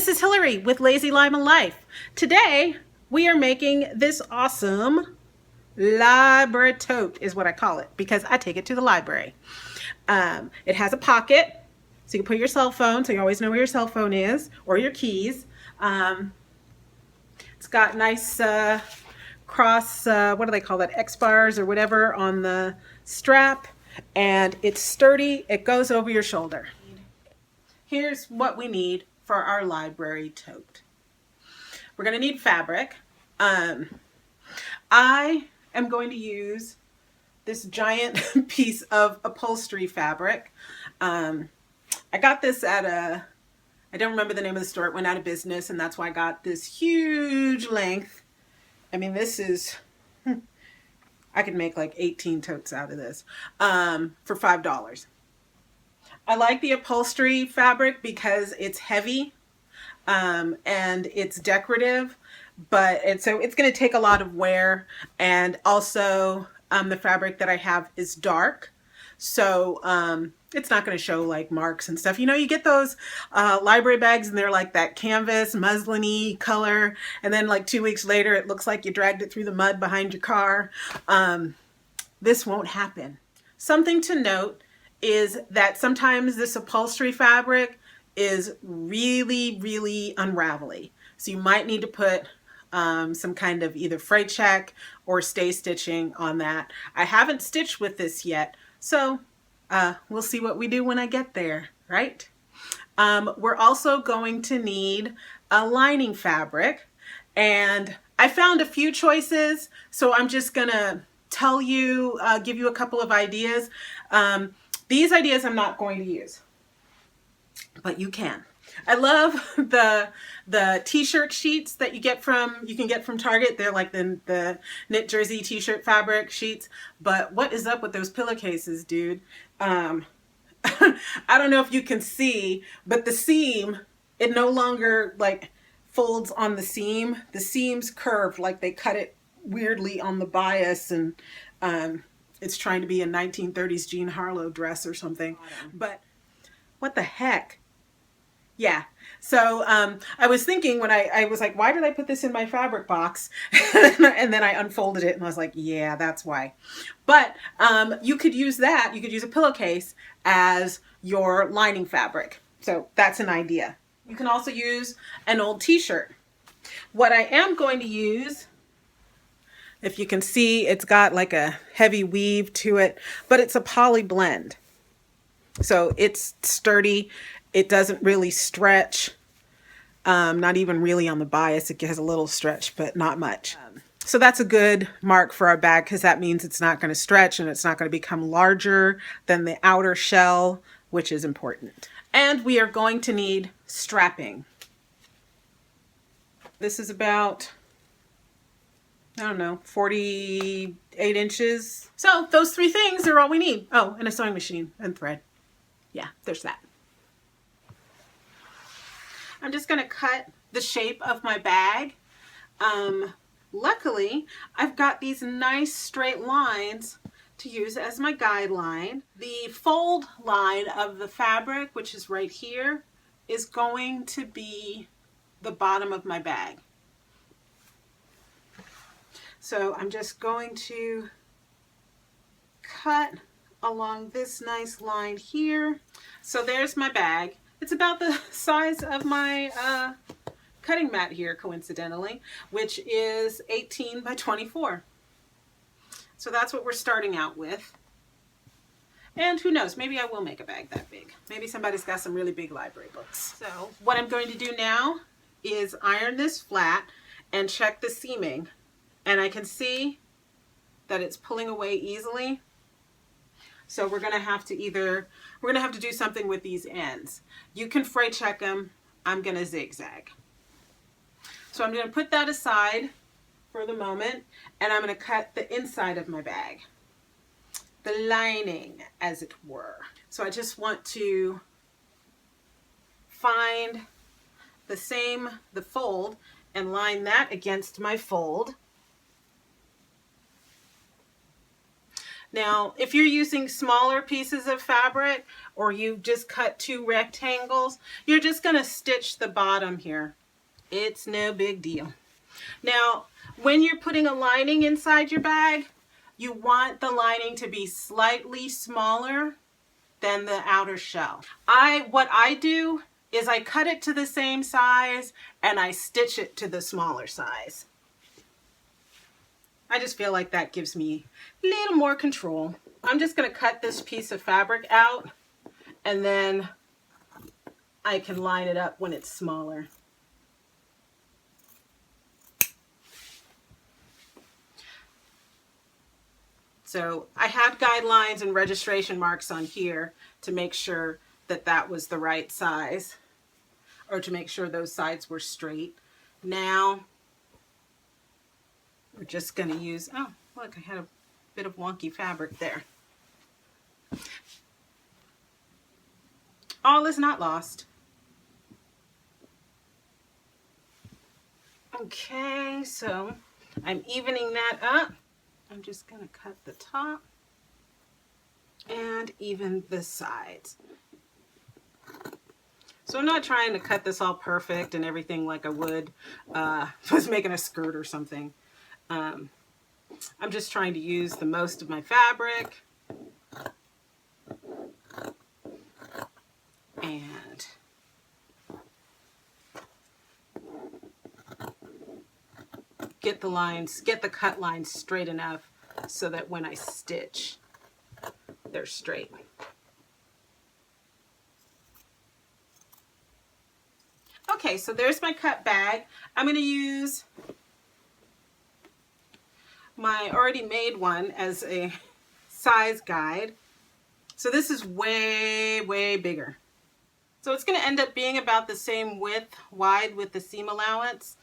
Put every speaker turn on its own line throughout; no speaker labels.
this is Hillary with Lazy Lima Life. Today we are making this awesome library tote is what I call it because I take it to the library. It has a pocket so you can put your cell phone so you always know where your cell phone is or your keys. It's got nice cross, what do they call that, X-bars or whatever on the strap, and it's sturdy. It goes over your shoulder. Here's what we need for our library tote. We're going to need fabric. I am going to use this giant piece of upholstery fabric. I got this at I don't remember the name of the store. It went out of business, and that's why I got this huge length. I mean, this is, I could make like 18 totes out of this for $5. I like the upholstery fabric because it's heavy and it's decorative, so it's going to take a lot of wear, and also the fabric that I have is dark, so it's not going to show like marks and stuff. You know, you get those library bags and they're like that canvas muslin-y color, and then like 2 weeks later it looks like you dragged it through the mud behind your car. This won't happen. Something to note is that sometimes this upholstery fabric is really unravelly. So you might need to put some kind of either fray check or stay stitching on that. I haven't stitched with this yet, so we'll see what we do when I get there, right? We're also going to need a lining fabric, and I found a few choices, so I'm just gonna tell you, give you a couple of ideas. These ideas I'm not going to use, but you can. I love the t-shirt sheets that you can get from Target. They're like the knit jersey t-shirt fabric sheets. But what is up with those pillowcases, dude? I don't know if you can see, but the seam, it no longer like folds on the seam. The seam's curved, like they cut it weirdly on the bias, and it's trying to be a 1930s Jean Harlow dress or something. But what the heck? Yeah. So I was thinking when I was like, why did I put this in my fabric box? And then I unfolded it and I was like, yeah, that's why. But you could use that. You could use a pillowcase as your lining fabric. So that's an idea. You can also use an old t-shirt. What I am going to use, if you can see, it's got like a heavy weave to it, but it's a poly blend. So it's sturdy. It doesn't really stretch. Not even really on the bias. It has a little stretch, but not much. So that's a good mark for our bag because that means it's not going to stretch and it's not going to become larger than the outer shell, which is important. And we are going to need strapping. This is about, I don't know, 48 inches. So those three things are all we need. Oh, and a sewing machine and thread. Yeah, there's that. I'm just going to cut the shape of my bag. Luckily, I've got these nice straight lines to use as my guideline. The fold line of the fabric, which is right here, is going to be the bottom of my bag. So I'm just going to cut along this nice line here. So there's my bag. It's about the size of my cutting mat here, coincidentally, which is 18 by 24. So that's what we're starting out with. And who knows, maybe I will make a bag that big. Maybe somebody's got some really big library books. So what I'm going to do now is iron this flat and check the seaming. And I can see that it's pulling away easily. So we're going to have to do something with these ends. You can fray check them. I'm going to zigzag. So I'm going to put that aside for the moment, and I'm going to cut the inside of my bag. The lining, as it were. So I just want to find the fold and line that against my fold. Now, if you're using smaller pieces of fabric or you just cut 2 rectangles, you're just going to stitch the bottom here. It's no big deal. Now, when you're putting a lining inside your bag, you want the lining to be slightly smaller than the outer shell. What I do is I cut it to the same size and I stitch it to the smaller size. I just feel like that gives me a little more control. I'm just going to cut this piece of fabric out and then I can line it up when it's smaller. So I had guidelines and registration marks on here to make sure that that was the right size, or to make sure those sides were straight. Now we're just going to use, oh look, I had a bit of wonky fabric there. All is not lost. Okay, so I'm evening that up. I'm just going to cut the top and even the sides. So I'm not trying to cut this all perfect and everything like I would if I was making a skirt or something. I'm just trying to use the most of my fabric. And get the lines, get the cut lines straight enough so that when I stitch, they're straight. Okay, so there's my cut bag. I'm going to use my already made one as a size guide. So this is way, way bigger. So it's going to end up being about the same width wide with the seam allowance.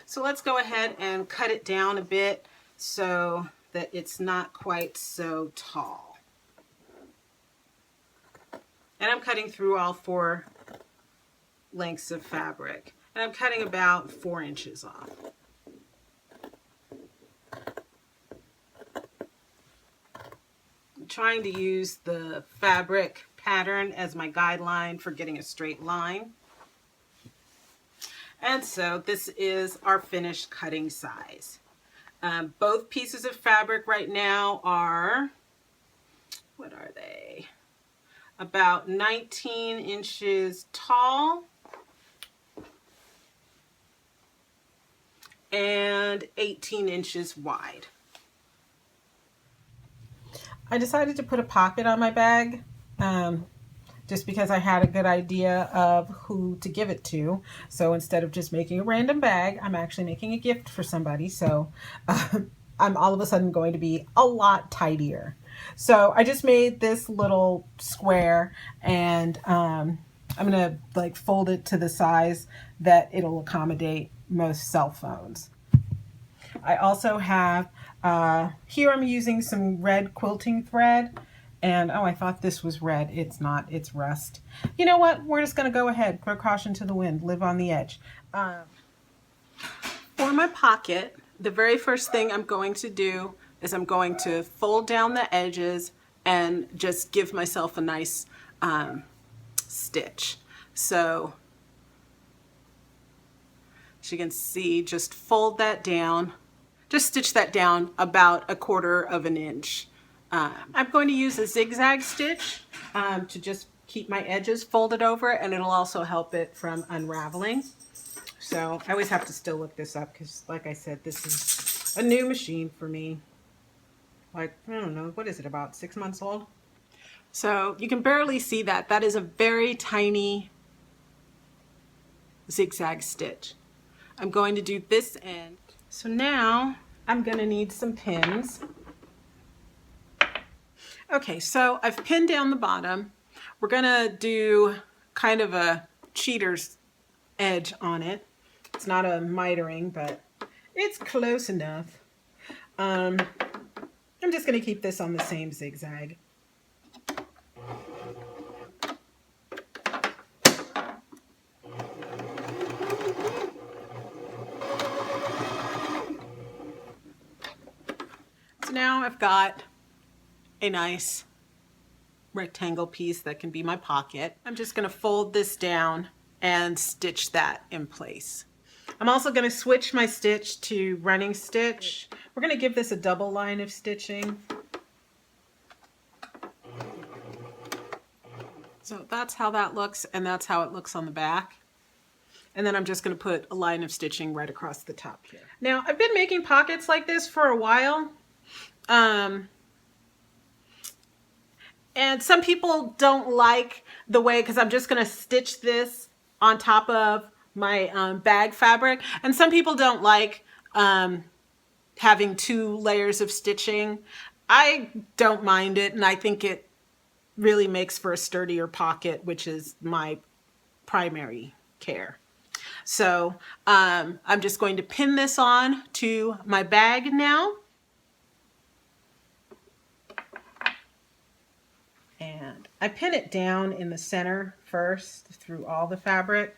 So let's go ahead and cut it down a bit so that it's not quite so tall. And I'm cutting through all 4 lengths of fabric. And I'm cutting about 4 inches off. I'm trying to use the fabric pattern as my guideline for getting a straight line. And so this is our finished cutting size. Both pieces of fabric right now are, what are they? About 19 inches tall and 18 inches wide. I decided to put a pocket on my bag just because I had a good idea of who to give it to. So instead of just making a random bag, I'm actually making a gift for somebody. So I'm all of a sudden going to be a lot tidier. So I just made this little square, and I'm going to like fold it to the size that it'll accommodate most cell phones. I also have, here I'm using some red quilting thread. And, oh, I thought this was red. It's not. It's rust. You know what? We're just going to go ahead. Throw caution to the wind. Live on the edge. For my pocket, the very first thing I'm going to do is I'm going to fold down the edges and just give myself a nice stitch. So, as you can see, just fold that down. Just stitch that down about 1/4 of an inch. I'm going to use a zigzag stitch to just keep my edges folded over, and it'll also help it from unraveling. So I always have to still look this up because, like I said, this is a new machine for me. Like, I don't know, what is it, about 6 months old? So you can barely see that. That is a very tiny zigzag stitch. I'm going to do this end. So now I'm going to need some pins. Okay, so I've pinned down the bottom. We're gonna do kind of a cheater's edge on it. It's not a mitering, but it's close enough. I'm just gonna keep this on the same zigzag. So now now I've got a nice rectangle piece that can be my pocket. I'm just going to fold this down and stitch that in place. I'm also going to switch my stitch to running stitch. We're going to give this a double line of stitching. So that's how that looks, and that's how it looks on the back. And then I'm just going to put a line of stitching right across the top here. Now, I've been making pockets like this for a while. And some people don't like the way, because I'm just going to stitch this on top of my bag fabric. And some people don't like having 2 layers of stitching. I don't mind it, and I think it really makes for a sturdier pocket, which is my primary care. So I'm just going to pin this on to my bag now. And I pin it down in the center first through all the fabric,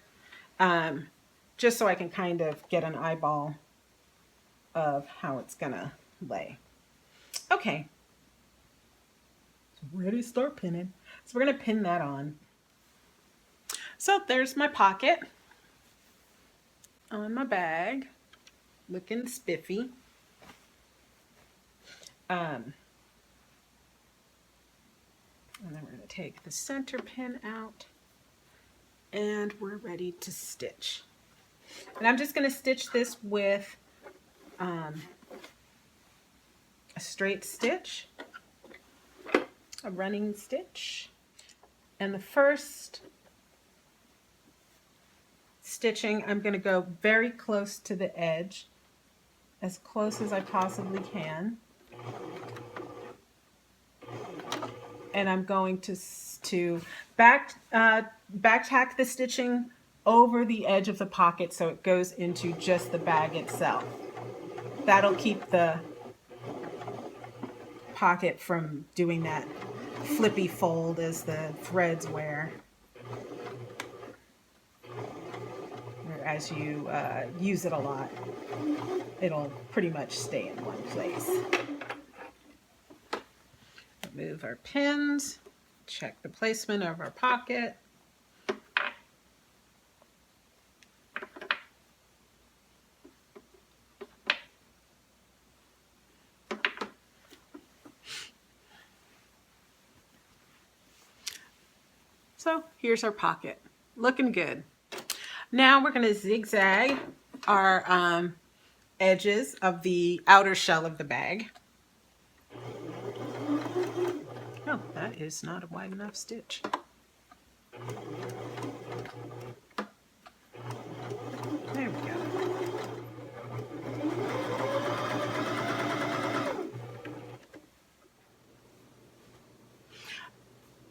just so I can kind of get an eyeball of how it's gonna lay. Okay, so we're ready to start pinning. So we're gonna pin that on. So there's my pocket on my bag, looking spiffy. And then we're going to take the center pin out, and we're ready to stitch. And I'm just going to stitch this with a straight stitch, a running stitch, and the first stitching, I'm going to go very close to the edge, as close as I possibly can. And I'm going to back tack the stitching over the edge of the pocket so it goes into just the bag itself. That'll keep the pocket from doing that flippy fold as the threads wear. As you use it a lot, it'll pretty much stay in one place. Remove our pins, check the placement of our pocket. So here's our pocket, looking good. Now we're going to zigzag our edges of the outer shell of the bag. Oh, that is not a wide enough stitch. There we go.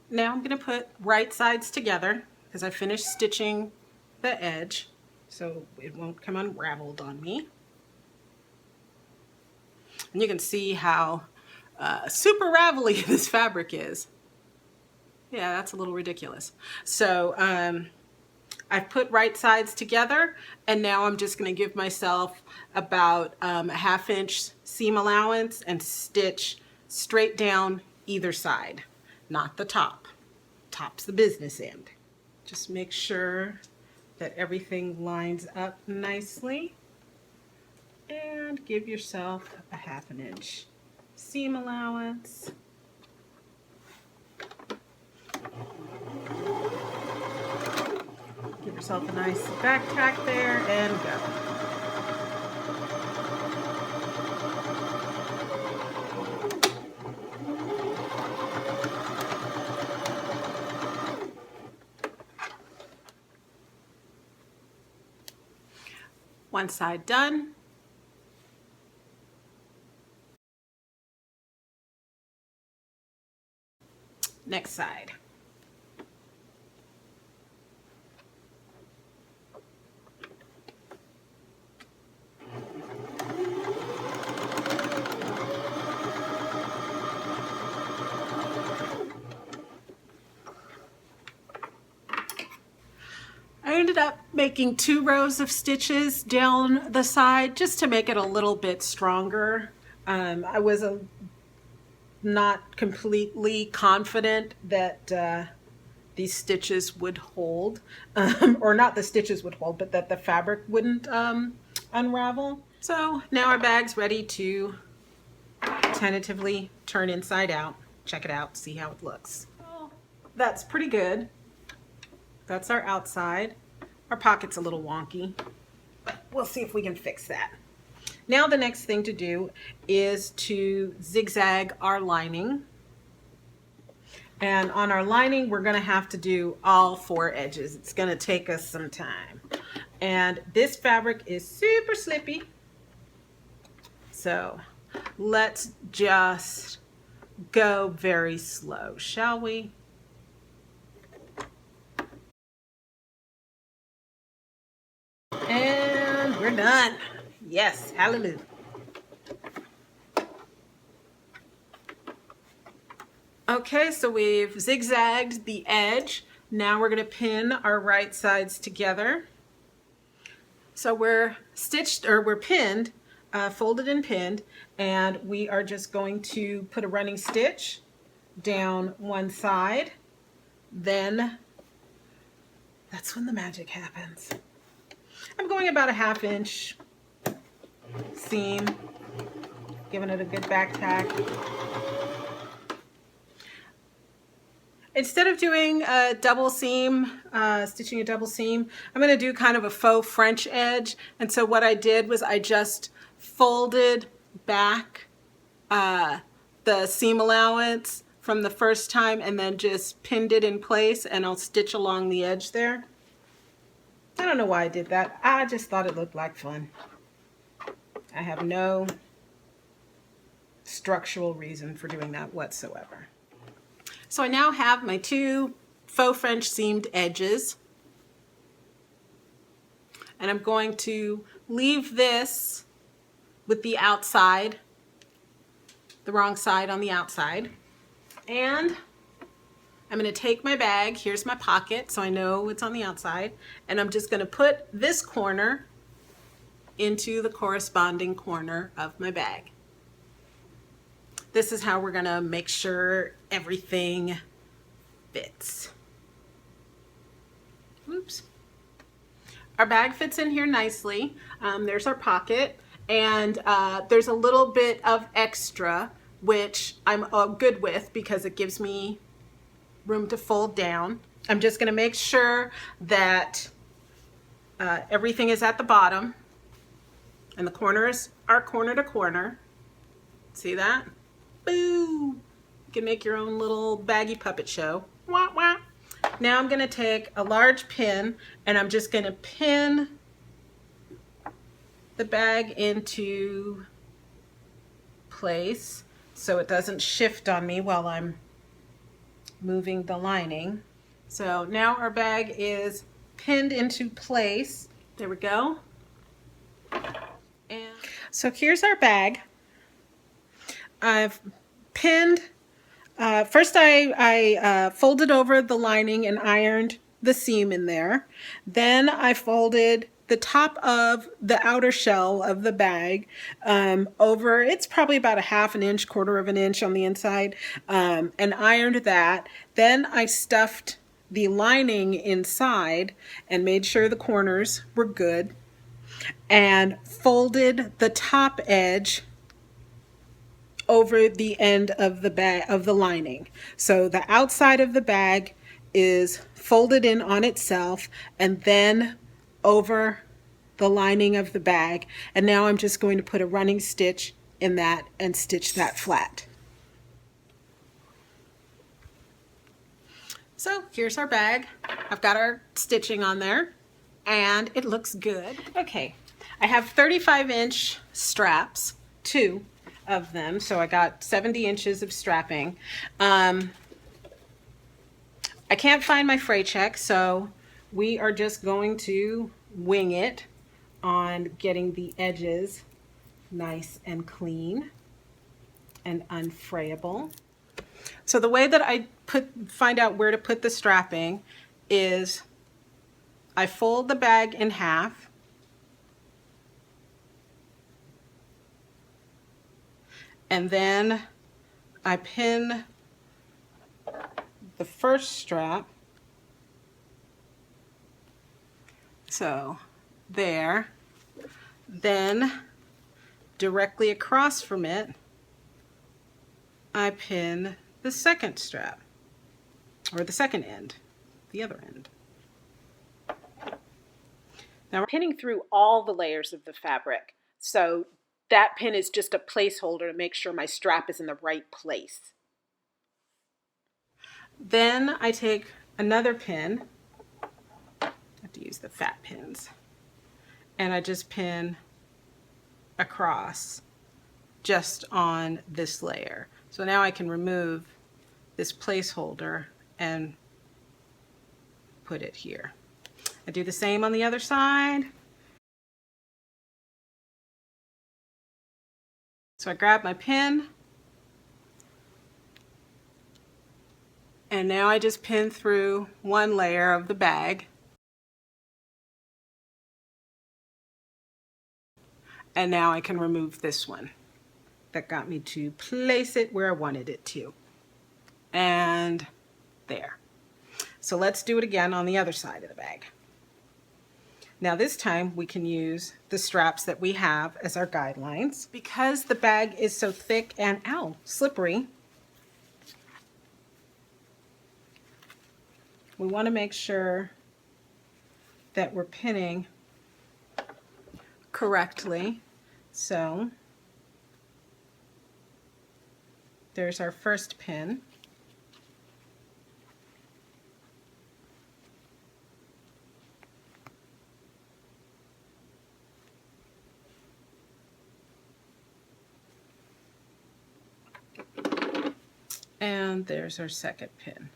Now I'm going to put right sides together because I finished stitching the edge so it won't come unraveled on me. And you can see how super ravelly this fabric is. Yeah, that's a little ridiculous. So I've put right sides together, and now I'm just going to give myself about a 1/2 inch seam allowance and stitch straight down either side, not the top. Top's the business end. Just make sure that everything lines up nicely, and give yourself a 1/2 inch seam allowance. Give yourself a nice back tack there and go. One side done. Next side. I ended up making 2 rows of stitches down the side just to make it a little bit stronger. I was not completely confident that these stitches would hold, or not the stitches would hold, but that the fabric wouldn't unravel. So now our bag's ready to tentatively turn inside out. Check it out, see how it looks. Oh, that's pretty good. That's our outside. Our pocket's a little wonky, but we'll see if we can fix that. Now the next thing to do is to zigzag our lining. And on our lining, we're gonna have to do all 4 edges. It's gonna take us some time. And this fabric is super slippy. So let's just go very slow, shall we? And we're done. Yes, hallelujah. Okay, so we've zigzagged the edge. Now we're going to pin our right sides together. So we're stitched, or we're pinned, folded and pinned, and we are just going to put a running stitch down one side. Then that's when the magic happens. I'm going about a 1/2 inch seam, giving it a good back tack. Instead of doing a double seam, stitching a double seam, I'm going to do kind of a faux French edge. And so what I did was I just folded back the seam allowance from the first time and then just pinned it in place, and I'll stitch along the edge there. I don't know why I did that. I just thought it looked like fun. I have no structural reason for doing that whatsoever. So I now have my 2 faux French seamed edges, and I'm going to leave this with the outside, the wrong side on the outside, and I'm going to take my bag. Here's my pocket, so I know it's on the outside, and I'm just going to put this corner into the corresponding corner of my bag. This is how we're going to make sure everything fits. Oops. Our bag fits in here nicely. There's our pocket, and there's a little bit of extra, which I'm good with because it gives me room to fold down. I'm just going to make sure that everything is at the bottom, and the corners are corner to corner. See that? Boo! You can make your own little baggy puppet show. Wah, wah. Now I'm going to take a large pin, and I'm just going to pin the bag into place so it doesn't shift on me while I'm moving the lining. So now our bag is pinned into place. There we go. And so here's our bag. I've pinned, first I folded over the lining and ironed the seam in there. Then I folded the top of the outer shell of the bag over, it's probably about a 1/2 inch, 1/4 inch on the inside, and ironed that. Then I stuffed the lining inside and made sure the corners were good, and folded the top edge over the end of the bag, of the lining. So the outside of the bag is folded in on itself and then over the lining of the bag. And now I'm just going to put a running stitch in that and stitch that flat. So here's our bag. I've got our stitching on there and it looks good. Okay, I have 35-inch straps, 2 of them, so I got 70 inches of strapping. I can't find my fray check, so we are just going to wing it on getting the edges nice and clean and unfrayable. So the way that I find out where to put the strapping is I fold the bag in half, and then I pin the first strap, so there, then directly across from it I pin the second strap, or the second end, the other end. Now we're pinning through all the layers of the fabric, so that pin is just a placeholder to make sure my strap is in the right place. Then I take another pin, I have to use the fat pins, and I just pin across just on this layer. So now I can remove this placeholder and put it here. I do the same on the other side. So I grab my pin, and now I just pin through one layer of the bag. And now I can remove this one. That got me to place it where I wanted it to. And there. So let's do it again on the other side of the bag. Now this time we can use the straps that we have as our guidelines. Because the bag is so thick and, ow, slippery, we want to make sure that we're pinning correctly. So there's our first pin. And there's our second pin.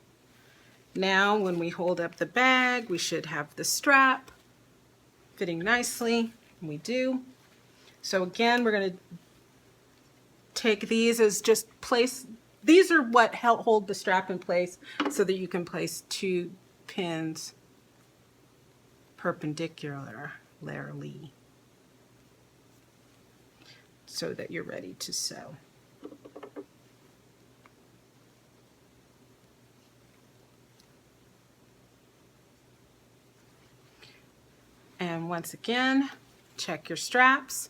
Now when we hold up the bag, we should have the strap fitting nicely. We do. So again, we're going to take these as just place, these are what help hold the strap in place so that you can place two pins perpendicularly so that you're ready to sew. And once again, check your straps.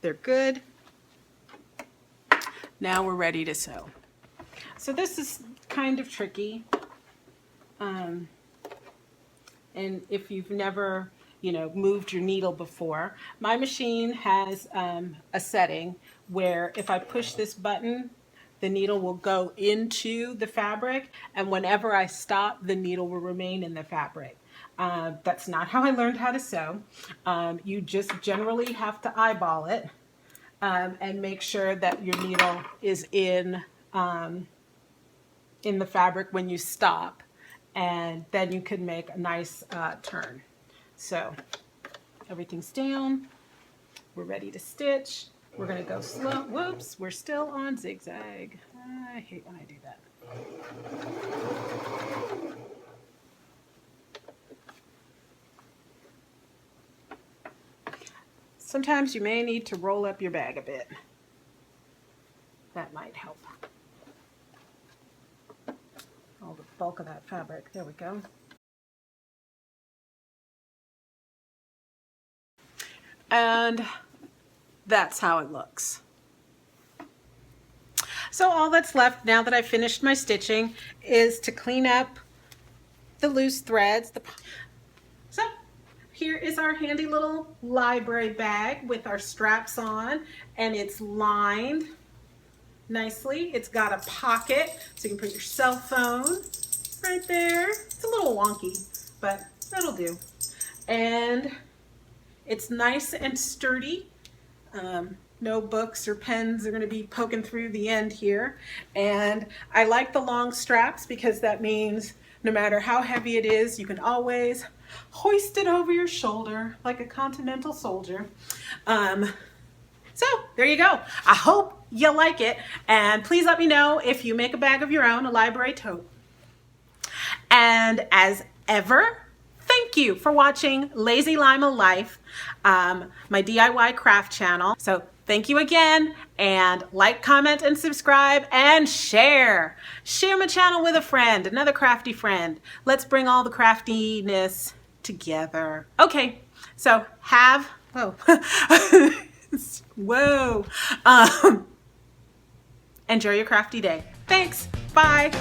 They're good. Now we're ready to sew. So this is kind of tricky. And if you've never, moved your needle before, my machine has a setting where if I push this button, the needle will go into the fabric, and whenever I stop, the needle will remain in the fabric. That's not how I learned how to sew. You just generally have to eyeball it and make sure that your needle is in the fabric when you stop, and then you can make a nice turn. So everything's down. We're ready to stitch. We're going to go slow. Whoops, we're still on zigzag. I hate when I do that. Sometimes you may need to roll up your bag a bit. That might help. All the bulk of that fabric. There we go. And that's how it looks. So all that's left now that I've finished my stitching is to clean up the loose threads. So here is our handy little library bag with our straps on, and it's lined nicely. It's got a pocket so you can put your cell phone right there. It's a little wonky, but that'll do. And it's nice and sturdy. No books or pens are going to be poking through the end here. And I like the long straps because that means no matter how heavy it is, you can always hoist it over your shoulder like a continental soldier. So there you go. I hope you like it. And please let me know if you make a bag of your own, a library tote. And as ever, thank you for watching Lazy Lima Life, my DIY craft channel. So Thank you again, and like, comment, and subscribe, and share. Share my channel with a friend, another crafty friend. Let's bring all the craftiness together. Okay, so whoa, whoa. Enjoy your crafty day. Thanks, bye.